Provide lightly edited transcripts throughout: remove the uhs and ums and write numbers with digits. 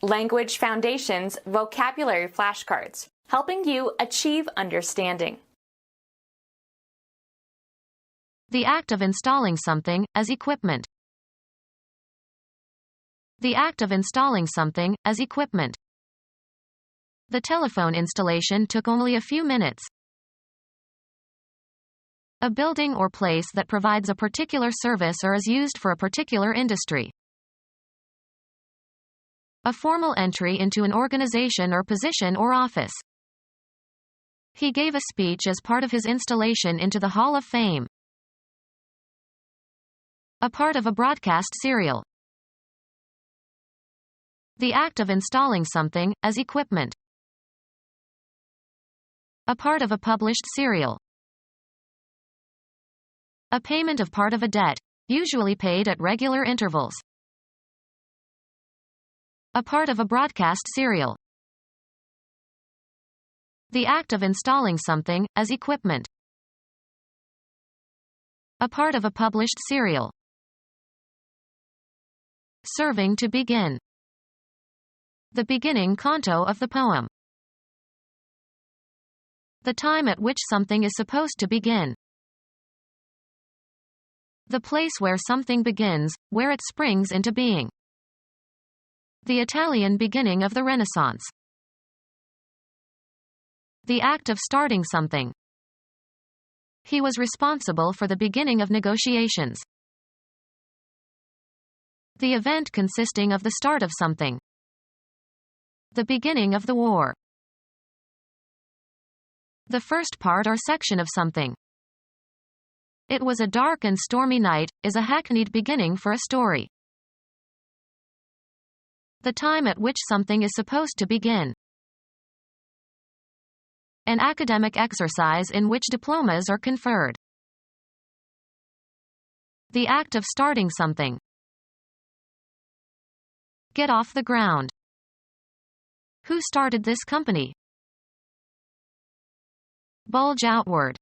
Language Foundations Vocabulary Flashcards, helping you achieve understanding. The act of installing something as equipment. The act of installing something as equipment. The telephone installation took only a few minutes. A building or place that provides a particular service or is used for a particular industry. A formal entry into an organization or position or office. He gave a speech as part of his installation into the Hall of Fame. A part of a broadcast serial. The act of installing something as equipment. A part of a published serial. A payment of part of a debt, usually paid at regular intervals. A part of a broadcast serial. The act of installing something as equipment. A part of a published serial. Serving to begin. The beginning canto of the poem. The time at which something is supposed to begin. The place where something begins, where it springs into being. The Italian beginning of the Renaissance. The act of starting something. He was responsible for the beginning of negotiations. The event consisting of the start of something. The beginning of the war. The first part or section of something. It was a dark and stormy night, is a hackneyed beginning for a story. The time at which something is supposed to begin. An academic exercise in which diplomas are conferred. The act of starting something. Get off the ground. Who started this company? Bulge outward.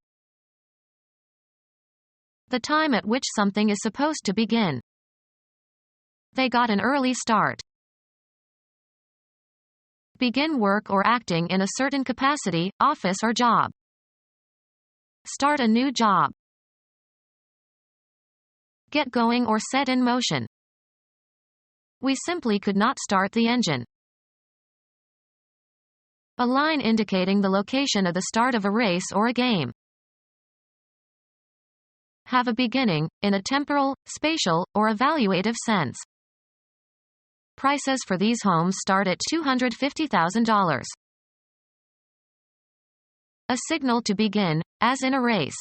The time at which something is supposed to begin. They got an early start. Begin work or acting in a certain capacity, office or job. Start a new job. Get going or set in motion. We simply could not start the engine. A line indicating the location of the start of a race or a game. Have a beginning, in a temporal, spatial, or evaluative sense. Prices for these homes start at $250,000. A signal to begin, as in a race.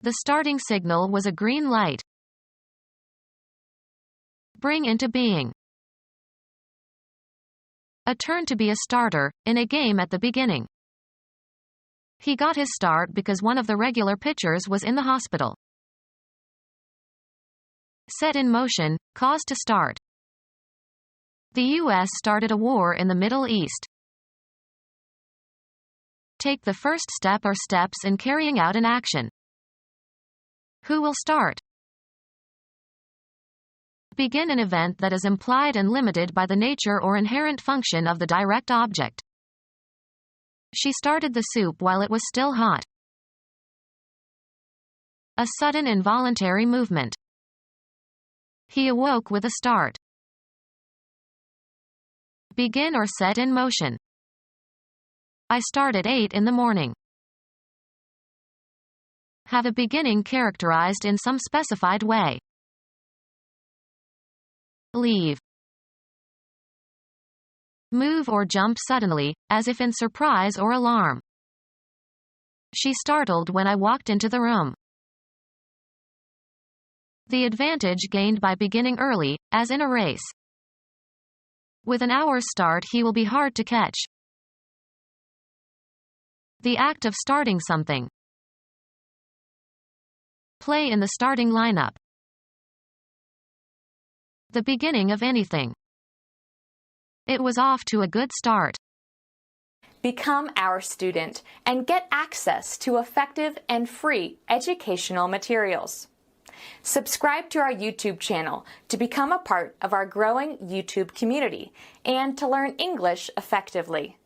The starting signal was a green light. Bring into being. A turn to be a starter, in a game at the beginning. He got his start because one of the regular pitchers was in the hospital. Set in motion, cause to start. The U.S. started a war in the Middle East. Take the first step or steps in carrying out an action. Who will start? Begin an event that is implied and limited by the nature or inherent function of the direct object. She started the soup while it was still hot. A sudden involuntary movement. He awoke with a start. Begin or set in motion. I start at 8 in the morning. Have a beginning characterized in some specified way. Leave. Move or jump suddenly, as if in surprise or alarm. She startled when I walked into the room. The advantage gained by beginning early, as in a race. With an hour's start he will be hard to catch. The act of starting something. Play in the starting lineup. The beginning of anything. It was off to a good start. Become our student and get access to effective and free educational materials. Subscribe to our YouTube channel to become a part of our growing YouTube community and to learn English effectively.